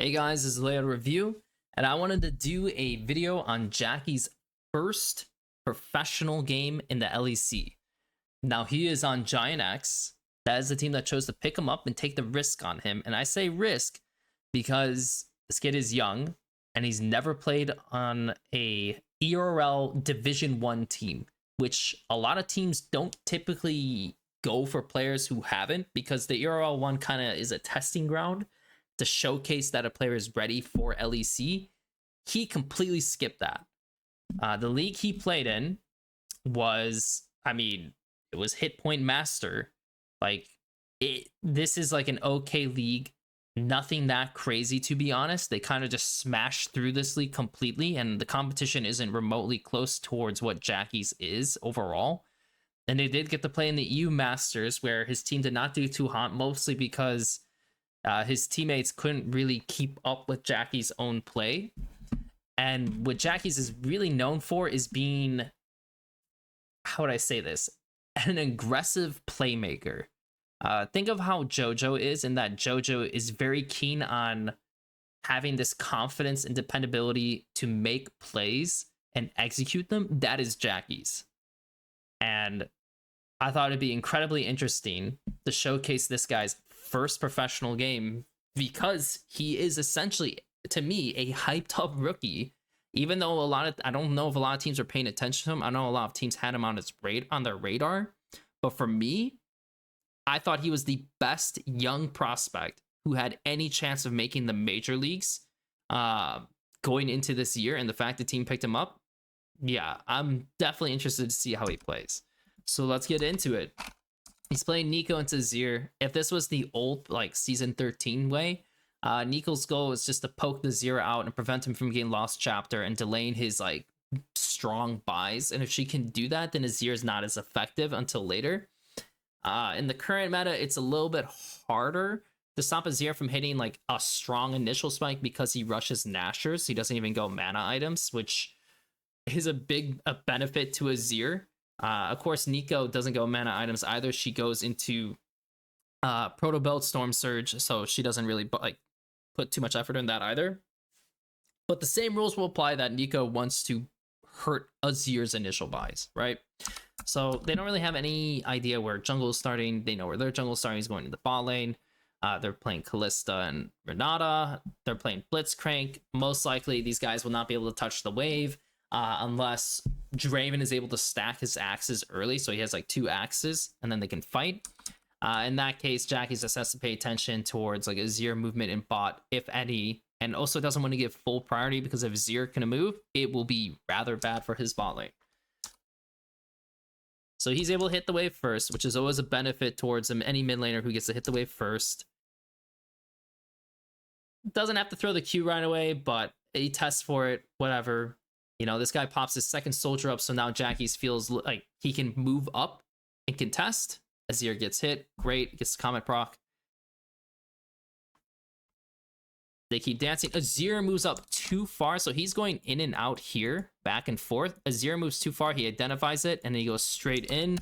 Hey guys, this is Layout Review, and I wanted to do a video on Jackie's first professional game in the LEC. Now he is on Giant X. That is the team that chose to pick him up and take the risk on him. And I say risk because this kid is young and he's never played on a ERL Division 1 team, which a lot of teams don't typically go for players who haven't, because the ERL 1 kind of is a testing ground to showcase that a player is ready for LEC. He completely skipped that. The league he played in was, it was Hit Point Master. This is like an okay league. Nothing that crazy, to be honest. They kind of just smashed through this league completely, and the competition isn't remotely close towards what Jackie's is overall. And they did get to play in the EU Masters, where his team did not do too hot, mostly because his teammates couldn't really keep up with Jackie's own play. And what Jackie's is really known for is being, how would I say this, an aggressive playmaker. Think of how JoJo is, in that JoJo is very keen on having this confidence and dependability to make plays and execute them. That is Jackie's. And I thought it'd be incredibly interesting to showcase this guy's first professional game, because he is essentially, to me, a hyped up rookie. Even though I don't know if a lot of teams are paying attention to him. I know a lot of teams had him on their radar, but for me, I thought he was the best young prospect who had any chance of making the major leagues going into this year. And the fact the team picked him up, yeah, I'm definitely interested to see how he plays. So let's get into it. He's playing Nico into Zir. If this was the old season 13 way, Nico's goal is just to poke the Zir out and prevent him from getting lost chapter and delaying his strong buys. And if she can do that, then Azir is not as effective until later. In the current meta, it's a little bit harder to stop Azir from hitting a strong initial spike, because he rushes Nashers. He doesn't even go mana items, which is a big benefit to Azir. Of course, Nico doesn't go mana items either. She goes into Proto Belt Storm Surge, so she doesn't really put too much effort in that either. But the same rules will apply that Nico wants to hurt Azir's initial buys, right? So they don't really have any idea where jungle is starting. They know where their jungle is starting is going to the bot lane. They're playing Callista and Renata. They're playing Blitzcrank. Most likely, these guys will not be able to touch the wave unless Draven is able to stack his axes early. So he has 2 axes, and then they can fight. In that case, Jackie's just has to pay attention towards a Azir movement in bot, if any, and also doesn't want to give full priority, because if Azir can move, it will be rather bad for his bot lane. So he's able to hit the wave first, which is always a benefit towards him. Any mid laner who gets to hit the wave first doesn't have to throw the Q right away, but he tests for it, whatever. This guy pops his second soldier up, so now Jackie's feels like he can move up and contest. Azir gets hit, great, gets the Comet proc. They keep dancing. Azir moves up too far, so he's going in and out here, back and forth. Azir moves too far, he identifies it, and then he goes straight in.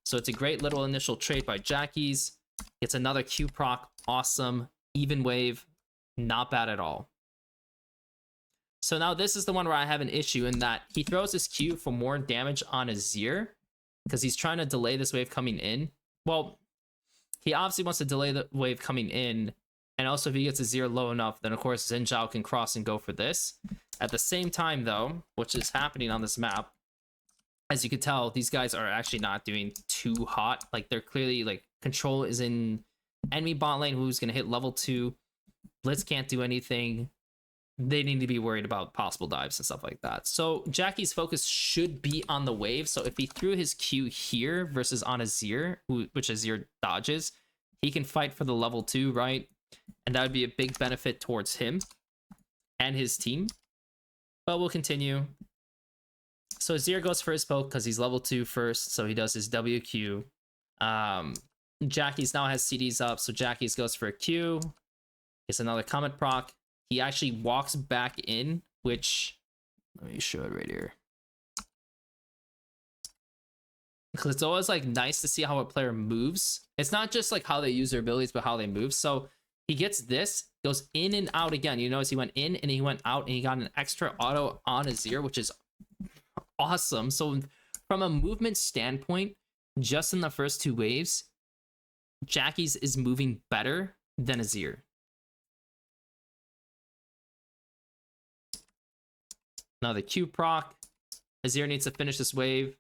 So it's a great little initial trade by Jackie's. Gets another Q proc, awesome. Even wave, not bad at all. So now this is the one where I have an issue, in that he throws his Q for more damage on Azir, because he's trying to delay this wave coming in. Well, he obviously wants to delay the wave coming in, and also if he gets Azir low enough, then of course Xin Zhao can cross and go for this. At the same time though, which is happening on this map, as you can tell, these guys are actually not doing too hot. They're clearly control is in enemy bot lane, who's going to hit level 2. Blitz can't do anything. They need to be worried about possible dives and stuff like that. So Jackie's focus should be on the wave. So if he threw his Q here versus on Azir, which Azir dodges, he can fight for the level 2, right? And that would be a big benefit towards him and his team. But we'll continue. So Azir goes for his poke because he's level 2 first. So he does his WQ. Jackie's now has CDs up. So Jackie's goes for a Q. Gets another Comet proc. He actually walks back in, which, let me show it right here. Because it's always nice to see how a player moves. It's not just how they use their abilities, but how they move. So He gets this, goes in and out again. You notice he went in and he went out and he got an extra auto on Azir, which is awesome. So from a movement standpoint, just in the first 2 waves, Jackie's is moving better than Azir. Now the Q proc, Azir needs to finish this wave.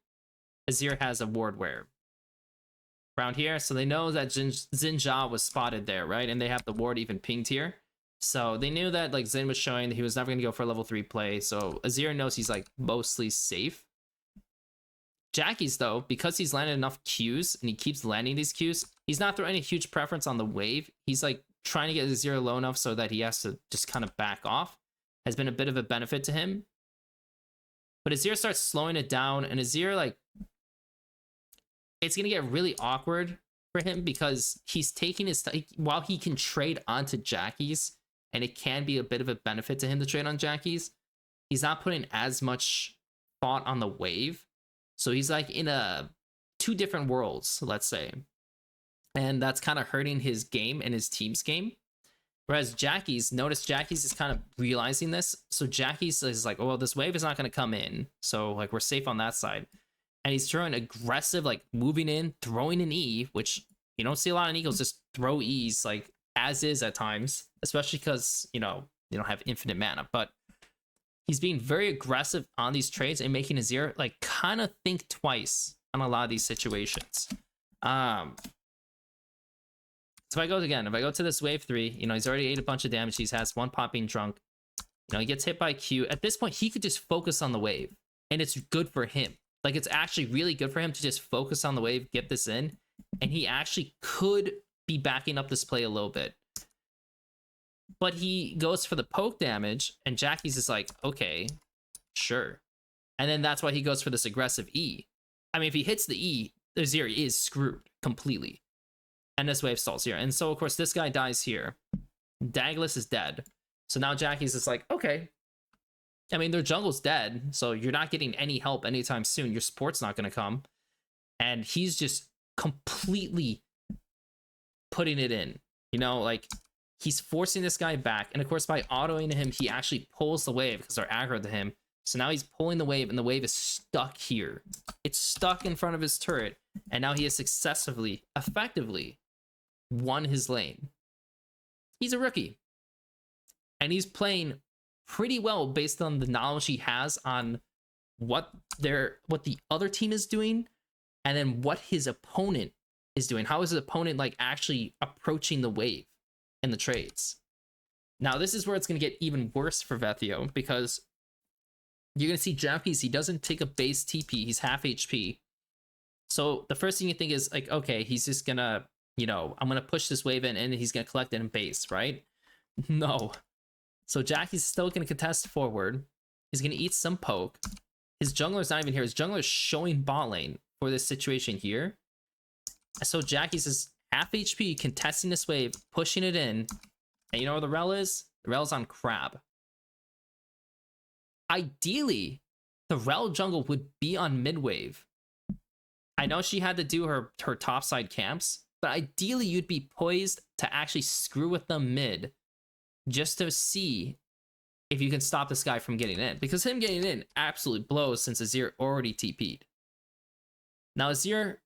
Azir has a ward wear around here, so they know that Xinjia was spotted there, right? And they have the ward even pinged here. So they knew that like Xin was showing that he was never going to go for a level 3 play. So Azir knows he's like mostly safe. Jackie's though, because he's landed enough Qs and he keeps landing these Qs, he's not throwing any huge preference on the wave. He's like trying to get Azir low enough so that he has to just kind of back off. Has been a bit of a benefit to him. But Azir starts slowing it down, and Azir, like, it's going to get really awkward for him because he's taking his while he can trade onto Jackie's, and it can be a bit of a benefit to him to trade on Jackie's, he's not putting as much thought on the wave. So he's like in 2 different worlds, let's say. And that's kind of hurting his game and his team's game. Whereas Jackie's, notice Jackie's is kind of realizing this. So Jackie's is like, oh, well, this wave is not going to come in. So like we're safe on that side. And he's throwing aggressive, like moving in, throwing an E, which you don't see a lot of Eagles just throw E's like as is at times, especially because, you know, they don't have infinite mana. But he's being very aggressive on these trades and making Azir like kind of think twice on a lot of these situations. So if I go to this wave 3, you know, he's already ate a bunch of damage. He has 1 pop being drunk. You know, he gets hit by Q. At this point, he could just focus on the wave, and it's good for him. Like, it's actually really good for him to just focus on the wave, get this in, and he actually could be backing up this play a little bit. But he goes for the poke damage, and Jackie's is like, okay, sure. And then that's why he goes for this aggressive E. I mean, if he hits the E, Azir is screwed completely. And this wave stalls here. And so, of course, this guy dies here. Dagless is dead. So now Jackie's is like, okay. I mean, their jungle's dead, so you're not getting any help anytime soon. Your support's not going to come. And he's just completely putting it in. You know, like, he's forcing this guy back. And, of course, by autoing him, he actually pulls the wave because they're aggro to him. So now he's pulling the wave, and the wave is stuck here. It's stuck in front of his turret. And now he has successfully, effectively, won his lane. He's a rookie. And he's playing pretty well based on the knowledge he has on what the other team is doing, and then what his opponent is doing. How is his opponent like actually approaching the wave in the trades? Now this is where it's going to get even worse for Vethio, because you're going to see Jackie's, he doesn't take a base TP, he's half HP. So the first thing you think is like, okay, he's just gonna, you know, I'm gonna push this wave in and he's gonna collect it in base, right? No. So Jackie's still gonna contest forward. He's gonna eat some poke. His jungler's not even here. His jungler's showing bot lane for this situation here. So Jackie's is half HP, contesting this wave, pushing it in. And you know where the rel is? The rel's on Crab. Ideally, the rel jungle would be on mid wave. I know she had to do her topside camps, but ideally you'd be poised to actually screw with them mid just to see if you can stop this guy from getting in. Because him getting in absolutely blows since Azir already TP'd. Now Azir,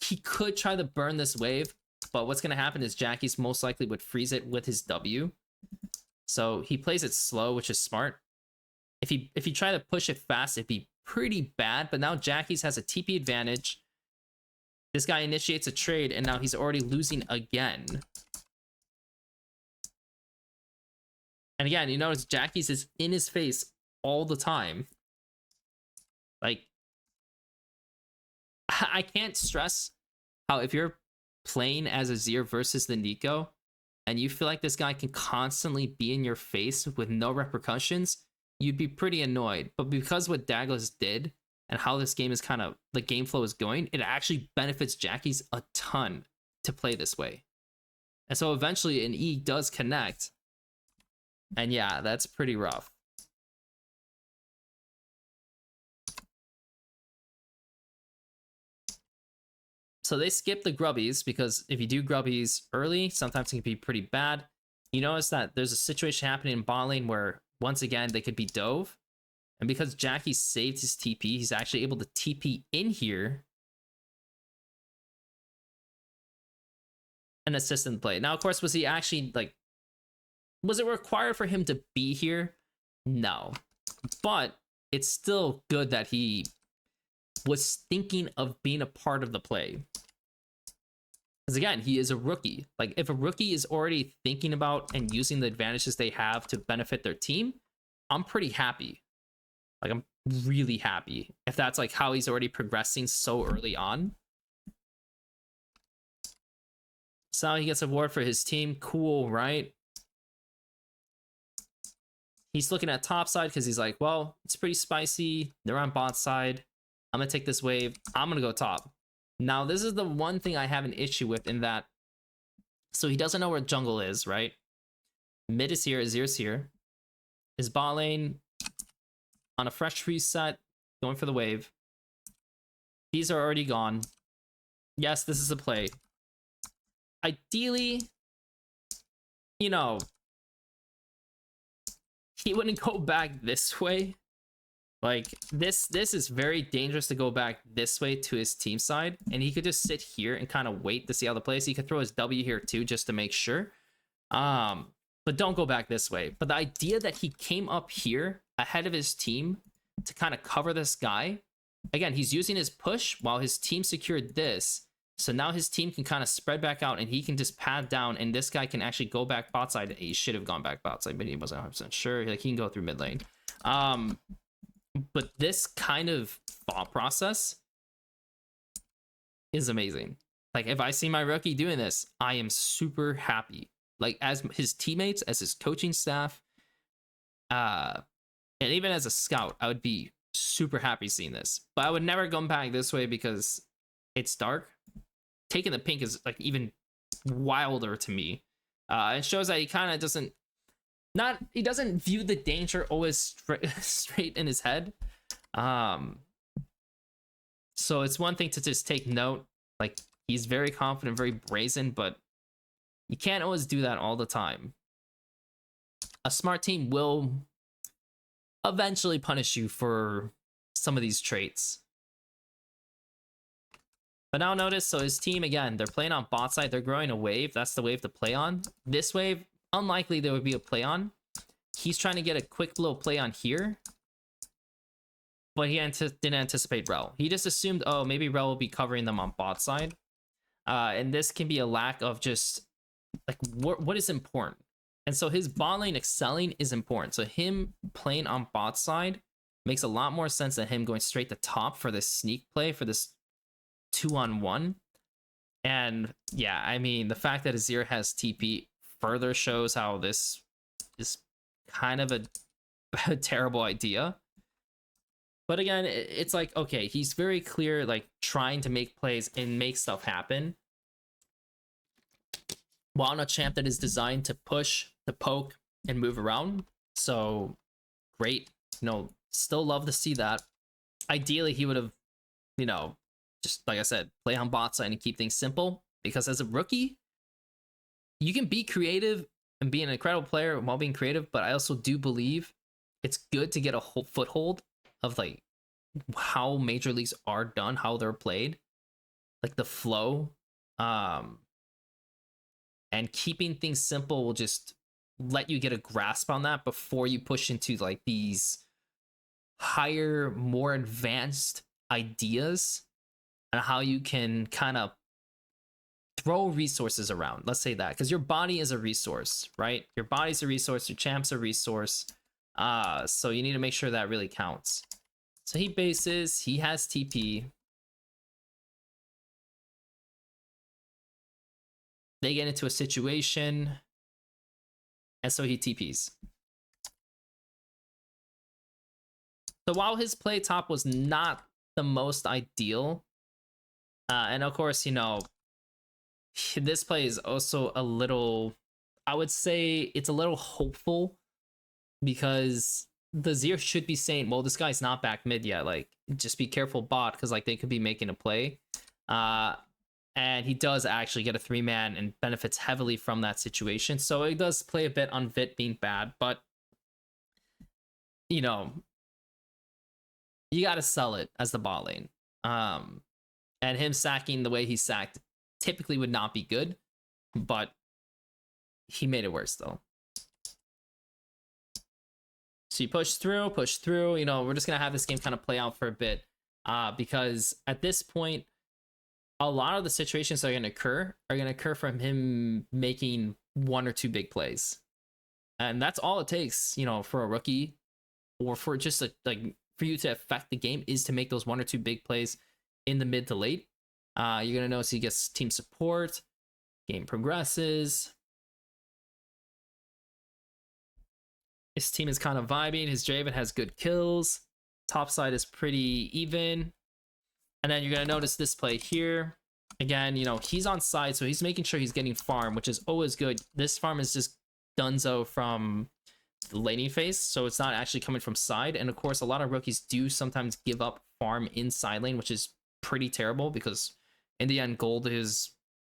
he could try to burn this wave, but what's going to happen is Jackie's most likely would freeze it with his W. So he plays it slow, which is smart. If he try to push it fast, it'd be pretty bad, but now Jackie's has a TP advantage. This guy initiates a trade, and now he's already losing again. And again, you notice Jackie's is in his face all the time. Like, I can't stress how if you're playing as Azir versus the Nico, and you feel like this guy can constantly be in your face with no repercussions, you'd be pretty annoyed. But because what Dagless did and how this game is kind of, the game flow is going, it actually benefits Jackie's a ton to play this way. And so eventually an E does connect. And yeah, that's pretty rough. So they skip the grubbies because if you do grubbies early, sometimes it can be pretty bad. You notice that there's a situation happening in bot lane where, once again, they could be dove. And because Jackie saved his TP, he's actually able to TP in here and assist in the play. Now, of course, was he actually, like, was it required for him to be here? No. But it's still good that he was thinking of being a part of the play. Because again, he is a rookie. Like, if a rookie is already thinking about and using the advantages they have to benefit their team, I'm pretty happy. Like, I'm really happy if that's like how he's already progressing so early on. So he gets a award for his team. Cool, right? He's looking at top side because he's like, well, it's pretty spicy. They're on bot side. I'm going to take this wave. I'm going to go top. Now, this is the one thing I have an issue with in that. So he doesn't know where jungle is, right? Mid is here, Azir's here. His bot lane on a fresh reset, going for the wave. These are already gone. Yes, this is a play. Ideally, you know, he wouldn't go back this way. Like, this is very dangerous to go back this way to his team side. And he could just sit here and kind of wait to see how the plays. He could throw his W here too, just to make sure. But don't go back this way. But the idea that he came up here ahead of his team to kind of cover this guy. Again, he's using his push while his team secured this. So now his team can kind of spread back out and he can just pad down and this guy can actually go back bot side. He should have gone back bot side, but he wasn't 100% sure. Like, he can go through mid lane. But this kind of thought process is amazing. Like, if I see my rookie doing this, I am super happy. Like, as his teammates, as his coaching staff, and even as a scout, I would be super happy seeing this. But I would never go back this way because it's dark. Taking the pink is like even wilder to me. It shows that he kind of doesn't view the danger always straight in his head. So it's one thing to just take note. Like, he's very confident, very brazen, but you can't always do that all the time. A smart team will eventually punish you for some of these traits. But now notice, so his team, again, they're playing on bot side. They're growing a wave. That's the wave to play on. This wave, unlikely there would be a play on. He's trying to get a quick little play on here. But he didn't anticipate Rel. He just assumed, oh, maybe Rel will be covering them on bot side. And this can be a lack of just, like, what is important. And so his bot lane excelling is important. So him playing on bot side makes a lot more sense than him going straight to top for this sneak play, for this 2-on-1. And yeah, I mean, the fact that Azir has TP further shows how this is kind of a terrible idea. But again, it's like, okay, he's very clear, like, trying to make plays and make stuff happen while on a champ that is designed to push, to poke, and move around. So great, you know, still love to see that. Ideally, he would have, you know, just like I said, play on bot side and keep things simple. Because as a rookie, you can be creative and be an incredible player while being creative. But I also do believe it's good to get a whole foothold of, like, how major leagues are done, how they're played, like the flow. And keeping things simple will just let you get a grasp on that before you push into, like, these higher, more advanced ideas and how you can kind of throw resources around. Let's say that, because your body is a resource, right? Your body's a resource, your champ's a resource. So you need to make sure that really counts. So he bases, he has TP. They get into a situation, and so he TPs. So while his play top was not the most ideal, and of course, you know, this play is also a little, I would say it's a little hopeful, because the Zir should be saying, well, this guy's not back mid yet, like, just be careful bot, because, like, they could be making a play. And he does actually get a 3-man and benefits heavily from that situation. So it does play a bit on Vit being bad, but you know, you got to sell it as the bot lane. And him sacking the way he sacked typically would not be good, but he made it worse though. So you push through, you know, we're just going to have this game kind of play out for a bit because at this point, a lot of the situations that are going to occur from him making 1 or 2 big plays. And that's all it takes, you know, for a rookie or for just like for you to affect the game is to make those 1 or 2 big plays in the mid to late. You're going to notice he gets team support, game progresses. His team is kind of vibing. His Draven has good kills. Top side is pretty even. And then you're going to notice this play here. Again, you know, he's on side, so he's making sure he's getting farm, which is always good. This farm is just donezo from the laning phase, so it's not actually coming from side. And of course, a lot of rookies do sometimes give up farm in side lane, which is pretty terrible because in the end, gold is,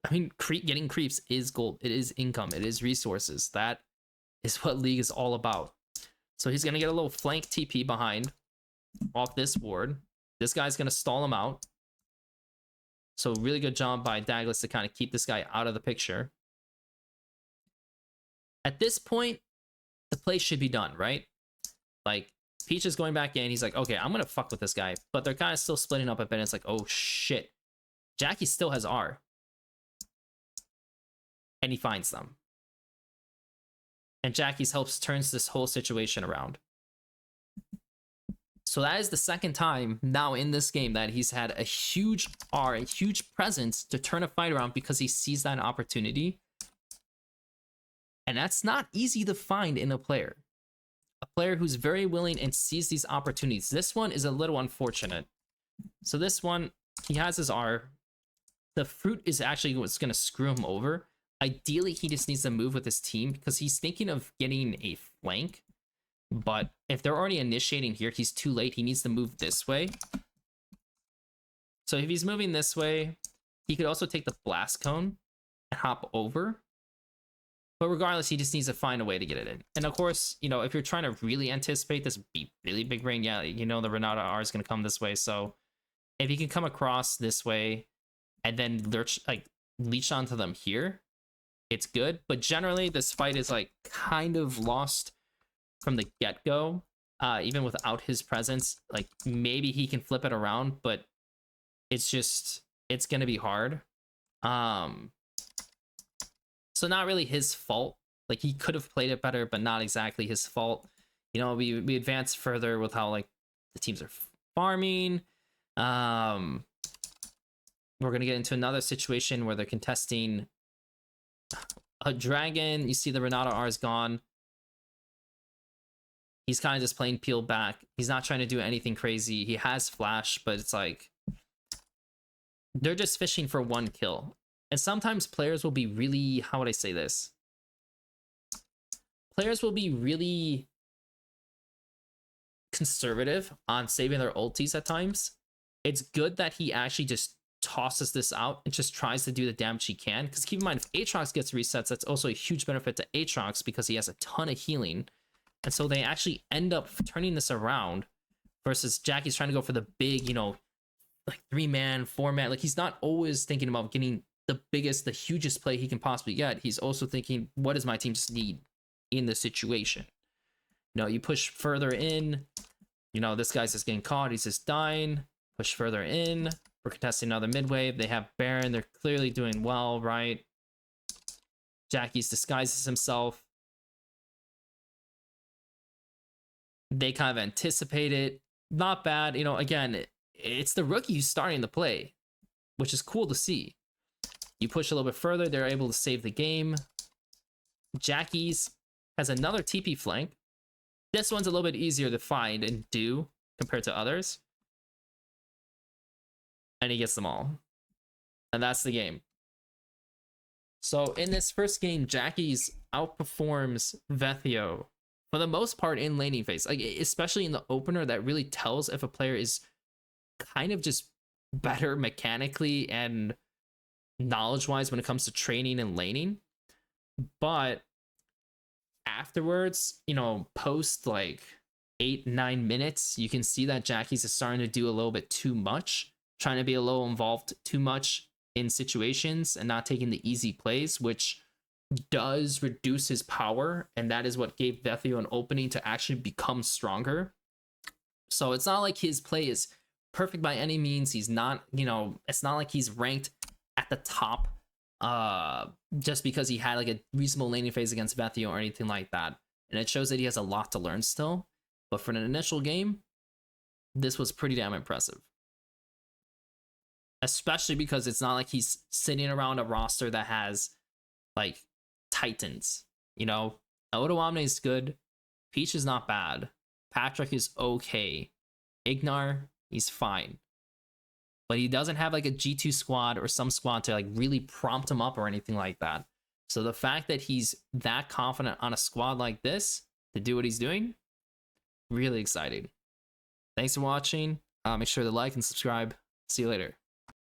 I mean, getting creeps is gold. It is income. It is resources. That is what League is all about. So he's going to get a little flank TP behind off this ward. This guy's going to stall him out. So really good job by Douglas to kind of keep this guy out of the picture. At this point, the play should be done, right? Like, Peach is going back in. He's like, okay, I'm going to fuck with this guy. But they're kind of still splitting up a bit. It's like, oh, shit. Jackie still has R. And he finds them. And Jackie's helps turns this whole situation around. So that is the second time now in this game that he's had a huge R, a huge presence to turn a fight around because he sees that opportunity. And that's not easy to find in a player. A player who's very willing and sees these opportunities. This one is a little unfortunate. So this one, he has his R. The fruit is actually what's going to screw him over. Ideally, he just needs to move with his team because he's thinking of getting a flank. But if they're already initiating here, he's too late. He needs to move this way. So if he's moving this way, he could also take the blast cone and hop over. But regardless, he just needs to find a way to get it in. And of course, you know, if you're trying to really anticipate this really big rain, yeah, you know the Renata R is going to come this way. So if he can come across this way and then leech onto them here, it's good. But generally, this fight is like kind of lost from the get-go, even without his presence. Like, maybe he can flip it around, but it's going to be hard. So not really his fault. Like, he could have played it better, but not exactly his fault. You know, we advance further with how, like, the teams are farming. We're going to get into another situation where they're contesting a dragon. You see the Renata R is gone. He's kind of just playing peel back. He's not trying to do anything crazy. He has flash, but it's like they're just fishing for 1 kill. And sometimes players will be really, how would I say this? Players will be really conservative on saving their ultis at times. It's good that he actually just tosses this out and just tries to do the damage he can. Because keep in mind, if Aatrox gets resets, that's also a huge benefit to Aatrox because he has a ton of healing. And so they actually end up turning this around versus Jackie's trying to go for the big, you know, like 3-man, 4-man. Like, he's not always thinking about getting the biggest, the hugest play he can possibly get. He's also thinking, what does my team just need in this situation? You know, you push further in. You know, this guy's just getting caught. He's just dying. Push further in. We're contesting another mid wave. They have Baron. They're clearly doing well, right? Jackie's disguises himself. They kind of anticipate it. Not bad. You know, again, it's the rookie who's starting the play, which is cool to see. You push a little bit further. They're able to save the game. Jackie's has another TP flank. This one's a little bit easier to find and do compared to others. And he gets them all. And that's the game. So in this first game, Jackie's outperforms Vethio for the most part in laning phase, like especially in the opener. That really tells if a player is kind of just better mechanically and knowledge-wise when it comes to training and laning. But afterwards, you know, post like 8-9 minutes, you can see that Jackie's is starting to do a little bit too much, trying to be a little involved too much in situations and not taking the easy plays, which does reduce his power, and that is what gave Vethio an opening to actually become stronger. So it's not like his play is perfect by any means. He's not, you know, it's not like he's ranked at the top just because he had like a reasonable laning phase against Vethio or anything like that. And it shows that he has a lot to learn still. But for an initial game, this was pretty damn impressive. Especially because it's not like he's sitting around a roster that has like titans. You know, Odoamne is good. Peach is not bad. Patrick is okay. Ignar, he's fine. But he doesn't have like a G2 squad or some squad to like really prompt him up or anything like that. So the fact that he's that confident on a squad like this to do what he's doing, really exciting. Thanks for watching. Make sure to like and subscribe. See you later.